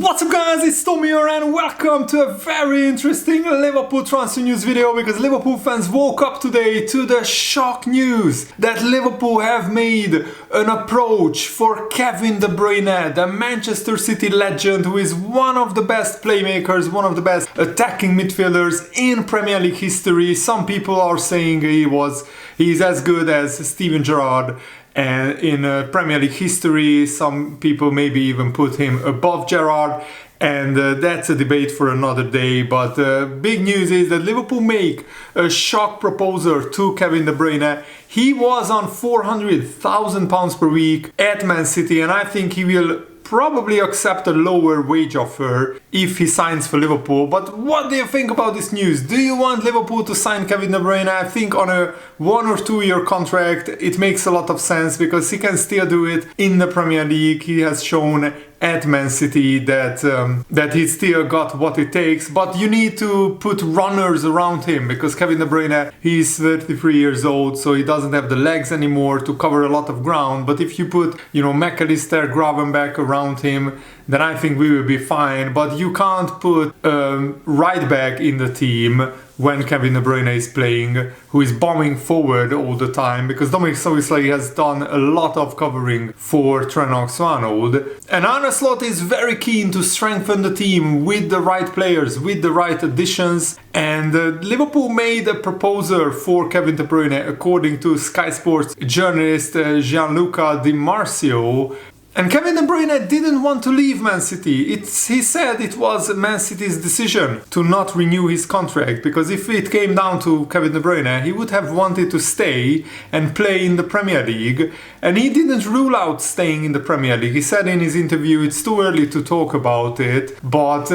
What's up guys, it's Tommy here and welcome to a very interesting Liverpool transfer news video, because Liverpool fans woke up today to the shock news that Liverpool have made an approach for Kevin De Bruyne, the Manchester City legend, who is one of the best playmakers, one of the best attacking midfielders in Premier League history. Some people are saying he's as good as Steven Gerrard. And in Premier League history, some people maybe even put him above Gerrard, and that's a debate for another day. But big news is that Liverpool make a shock proposal to Kevin De Bruyne. He was on £400,000 per week at Man City, and I think he will probably accept a lower wage offer if he signs for Liverpool. But what do you think about this news? Do you want Liverpool to sign Kevin De Bruyne? I think on a 1 or 2 year contract it makes a lot of sense, because he can still do it in the Premier League. He has shown at Man City that he still got what it takes, but you need to put runners around him, because Kevin De Bruyne, he's 33 years old, so he doesn't have the legs anymore to cover a lot of ground. But if you put, McAllister, Gravenberch around him, then I think we will be fine. But you can't put right back in the team when Kevin De Bruyne is playing, who is bombing forward all the time, because Dominic Soboslai has done a lot of covering for Trent Alexander-Arnold. And Arne Slot is very keen to strengthen the team with the right players, with the right additions. And Liverpool made a proposal for Kevin De Bruyne, according to Sky Sports journalist Gianluca Di Marzio. And Kevin De Bruyne didn't want to leave Man City. He said it was Man City's decision to not renew his contract, because if it came down to Kevin De Bruyne, he would have wanted to stay and play in the Premier League. And he didn't rule out staying in the Premier League. He said in his interview it's too early to talk about it, but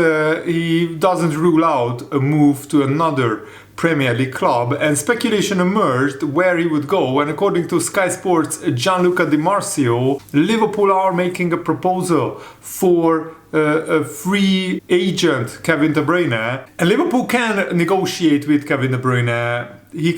he doesn't rule out a move to another Premier League club. And speculation emerged where he would go, and according to Sky Sports Gianluca Di Marzio, Liverpool are making a proposal for a free agent Kevin De Bruyne, and Liverpool can negotiate with Kevin De Bruyne. We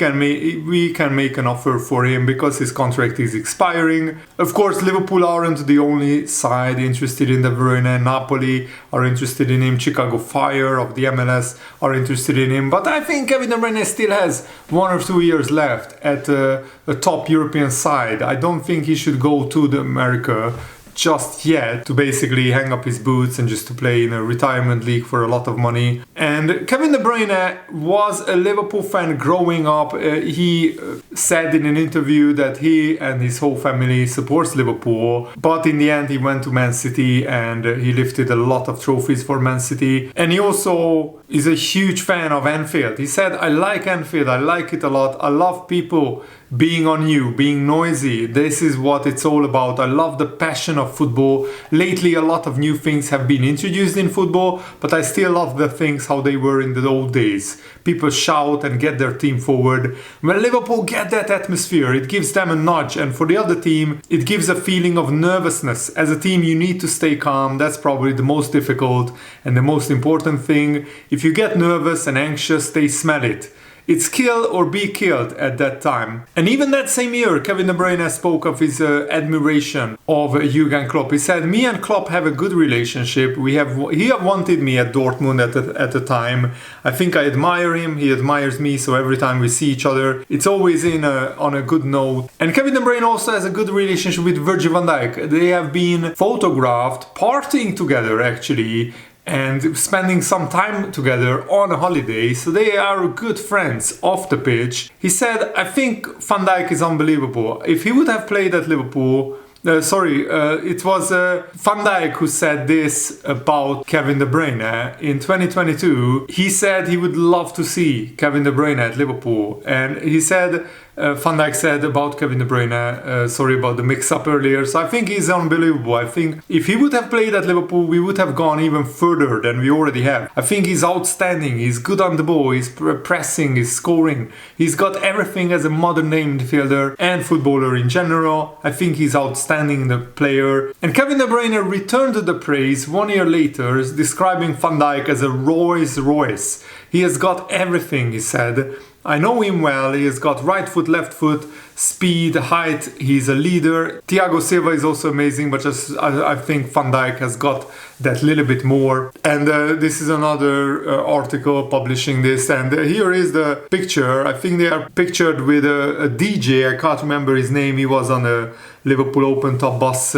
can make an offer for him because his contract is expiring. Of course, Liverpool aren't the only side interested in De Bruyne. Napoli are interested in him. Chicago Fire of the MLS are interested in him. But I think Kevin De Bruyne still has 1 or 2 years left at a top European side. I don't think he should go to America just yet to basically hang up his boots and just to play in a retirement league for a lot of money. And Kevin De Bruyne was a Liverpool fan growing up. He said in an interview that he and his whole family supports Liverpool, but in the end he went to Man City and he lifted a lot of trophies for Man City. And he also is a huge fan of Anfield. He said, I like Anfield, I like it a lot. I love people being on you, being noisy. This is what it's all about. I love the passion of football. Lately a lot of new things have been introduced in football, but I still love the things how they were in the old days. People shout and get their team forward. When Liverpool get that atmosphere, it gives them a nudge, and for the other team it gives a feeling of nervousness. As a team you need to stay calm. That's probably the most difficult and the most important thing. If you get nervous and anxious, they smell it. It's kill or be killed at that time. And even that same year, Kevin De Bruyne spoke of his admiration of Jurgen Klopp. He said, me and Klopp have a good relationship. He have wanted me at Dortmund at the time. I think I admire him, he admires me, so every time we see each other, it's always on a good note. And Kevin De Bruyne also has a good relationship with Virgil van Dijk. They have been photographed partying together, actually, and spending some time together on a holiday, so they are good friends off the pitch. He said, I think Van Dijk is unbelievable. If he would have played at Liverpool, it was Van Dijk who said this about Kevin De Bruyne. In 2022, he said he would love to see Kevin De Bruyne at Liverpool. And he said, Van Dijk said about Kevin De Bruyne, sorry about the mix-up earlier, so I think he's unbelievable. I think if he would have played at Liverpool, we would have gone even further than we already have. I think he's outstanding, he's good on the ball, he's pressing, he's scoring. He's got everything as a modern-day midfielder and footballer in general. I think he's outstanding, the player. And Kevin De Bruyne returned the praise 1 year later, describing Van Dijk as a Rolls Royce. He has got everything, he said. I know him well, he has got right foot, left foot, speed, height, he's a leader. Thiago Silva is also amazing, but just I think Van Dijk has got that little bit more. And this is another article publishing this, and here is the picture. I think they are pictured with a DJ, I can't remember his name, he was on a Liverpool Open Top Bus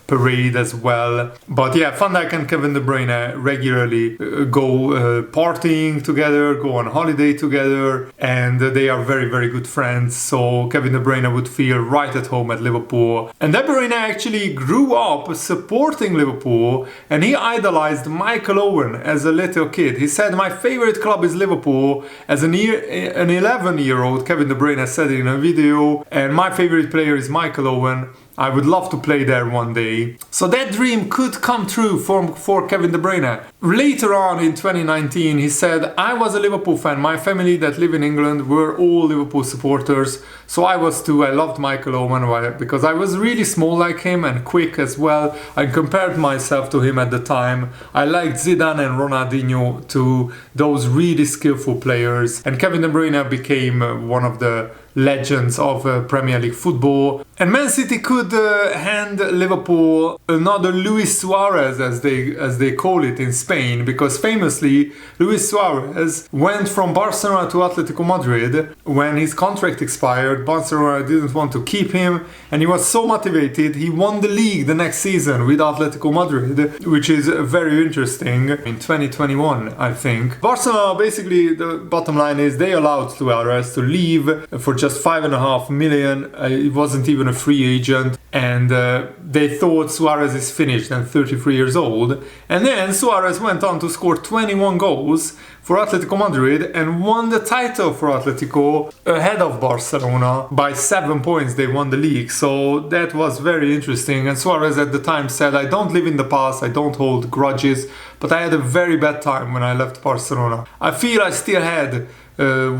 parade as well. But yeah, Van Dijk and Kevin De Bruyne regularly go partying together, go on holiday together, and they are very, very good friends. So Kevin De Bruyne would feel right at home at Liverpool. And De Bruyne actually grew up supporting Liverpool, and he idolized Michael Owen as a little kid. He said, "My favorite club is Liverpool." As an 11-year-old, Kevin De Bruyne said it in a video, and my favorite player is Michael Owen. I would love to play there one day. So that dream could come true for Kevin De Bruyne. Later on in 2019, he said, "I was a Liverpool fan. My family that live in England were all Liverpool supporters. So I was too. I loved Michael Owen because I was really small like him and quick as well. I compared myself to him at the time. I liked Zidane and Ronaldinho, to those really skillful players. And Kevin De Bruyne became one of the legends of Premier League football. And Man City could hand Liverpool another Luis Suarez, as they call it in Spain, because famously Luis Suarez went from Barcelona to Atletico Madrid when his contract expired. Barcelona didn't want to keep him, and he was so motivated he won the league the next season with Atletico Madrid, which is very interesting. In 2021, I think Barcelona, basically the bottom line is they allowed Suarez to leave for just 5.5 million. It wasn't even a free agent, and they thought Suarez is finished and 33 years old. And then Suarez went on to score 21 goals for Atletico Madrid and won the title for Atletico ahead of Barcelona by 7 points. They won the league, so that was very interesting. And Suarez at the time said, "I don't live in the past, I don't hold grudges, but I had a very bad time when I left Barcelona. I feel I still had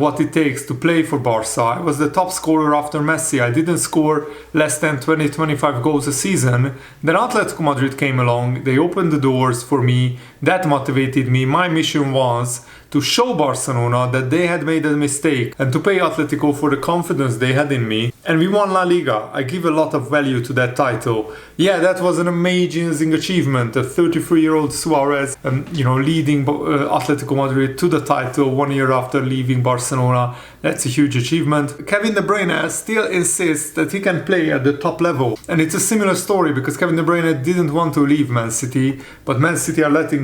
what it takes to play for Barca. I was the top scorer after Messi. I didn't score less than 20-25 goals a season. Then Atletico Madrid came along, they opened the doors for me, that motivated me. My mission was to show Barcelona that they had made a mistake and to pay Atletico for the confidence they had in me. And we won La Liga. I give a lot of value to that title." Yeah, that was an amazing achievement. A 33-year-old Suarez, leading Atletico Madrid to the title 1 year after leaving Barcelona. That's a huge achievement. Kevin De Bruyne still insists that he can play at the top level. And it's a similar story because Kevin De Bruyne didn't want to leave Man City, but Man City are letting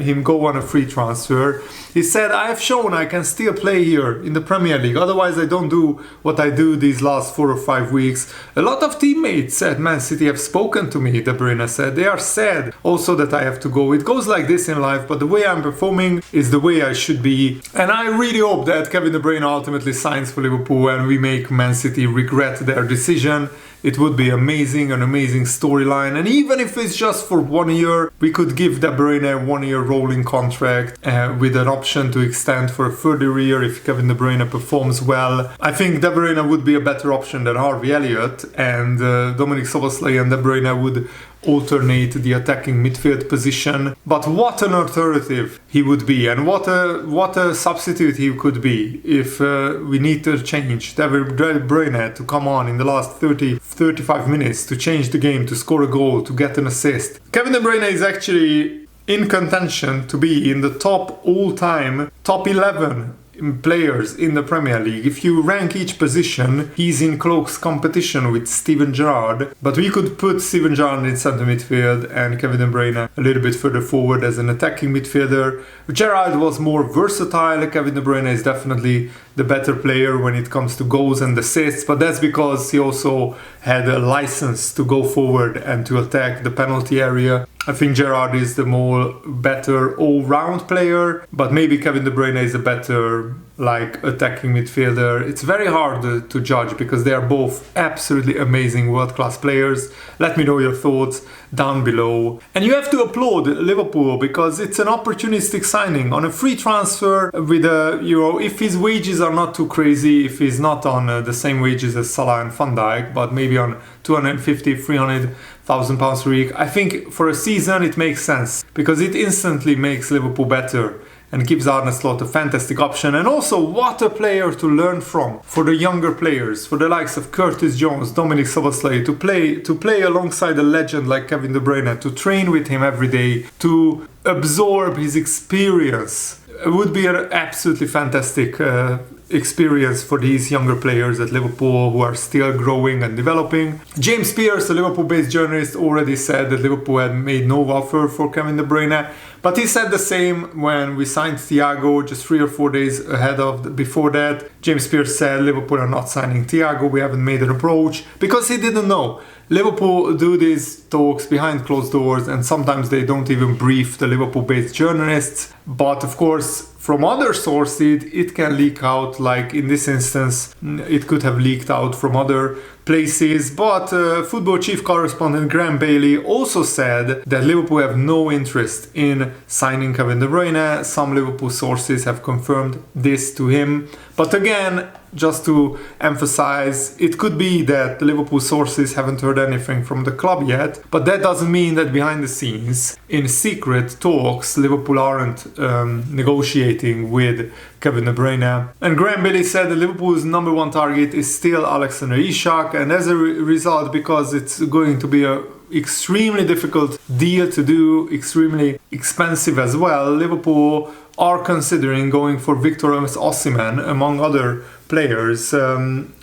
him go on a free transfer. He said, "I have shown I can still play here in the Premier League. Otherwise, I don't do what I do these last 4 or 5 weeks. A lot of teammates at Man City have spoken to me," De Bruyne said. "They are sad also that I have to go. It goes like this in life, but the way I'm performing is the way I should be." And I really hope that Kevin De Bruyne ultimately signs for Liverpool and we make Man City regret their decision. It would be amazing, an amazing storyline. And even if it's just for 1 year, we could give De Bruyne a 1-year rolling contract with an option to extend for a further year if Kevin De Bruyne performs well. I think De Bruyne would be a better option than Harvey Elliott, and Dominic Szoboszlai and De Bruyne would alternate the attacking midfield position. But what an alternative he would be, and what a substitute he could be if we need to change. De Bruyne to come on in the last 35 minutes to change the game, to score a goal, to get an assist. Kevin De Bruyne is actually in contention to be in the all-time top 11 players in the Premier League. If you rank each position, he's in close competition with Steven Gerrard, but we could put Steven Gerrard in centre midfield and Kevin De Bruyne a little bit further forward as an attacking midfielder. Gerrard was more versatile. Kevin De Bruyne is definitely the better player when it comes to goals and assists, but that's because he also had a license to go forward and to attack the penalty area. I think Gerrard is the better all-round player, but maybe Kevin De Bruyne is a better attacking midfielder. It's very hard to judge because they are both absolutely amazing world-class players. Let me know your thoughts down below. And you have to applaud Liverpool because it's an opportunistic signing on a free transfer with if his wages are not too crazy, if he's not on the same wages as Salah and Van Dijk, but maybe on 250-300,000 pounds a week. I think for a season it makes sense because it instantly makes Liverpool better. and gives Arne Slot a fantastic option, and also what a player to learn from for the younger players, for the likes of Curtis Jones, Dominic Szoboszlai, to play alongside a legend like Kevin De Bruyne, to train with him every day, to absorb his experience. It would be an absolutely fantastic experience for these younger players at Liverpool who are still growing and developing. James Pearce, a Liverpool-based journalist, already said that Liverpool had made no offer for Kevin De Bruyne, but he said the same when we signed Thiago just 3 or 4 days before that. James Pearce said Liverpool are not signing Thiago, we haven't made an approach, because he didn't know. Liverpool do these talks behind closed doors, and sometimes they don't even brief the Liverpool-based journalists. But of course, from other sources, it can leak out, like in this instance, it could have leaked out from other places. But football chief correspondent Graham Bailey also said that Liverpool have no interest in signing Kevin De Bruyne. Some Liverpool sources have confirmed this to him. But again, just to emphasize, it could be that the Liverpool sources haven't heard anything from the club yet, but that doesn't mean that behind the scenes, in secret talks, Liverpool aren't negotiating with Kevin De Bruyne. And Graham Bailey said that Liverpool's number one target is still Alexander Isak, and as a result, because it's going to be a extremely difficult deal to do, extremely expensive as well, Liverpool are considering going for Victor Osimhen among other players.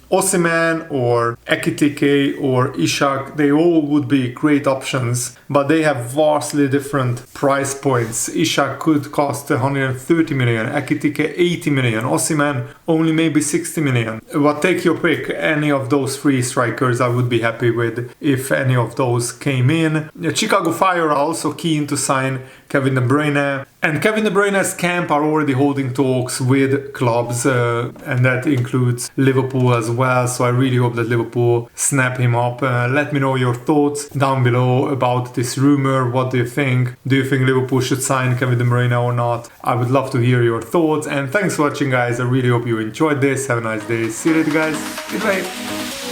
Osimhen or Ekitike or Isak, they all would be great options, but they have vastly different price points. Isak could cost 130 million, Ekitike 80 million, Osimhen only maybe 60 million. But take your pick, any of those three strikers I would be happy with if any of those came in. Chicago Fire are also keen to sign Kevin De Bruyne, and Kevin De Bruyne's camp are already holding talks with clubs, and that includes Liverpool as well, so I really hope that Liverpool snap him up. Let me know your thoughts down below about this rumor. What do you think? Do you think Liverpool should sign Kevin De Bruyne or not? I would love to hear your thoughts, and thanks for watching, guys. I really hope you enjoyed this. Have a nice day. See you later, guys. Goodbye.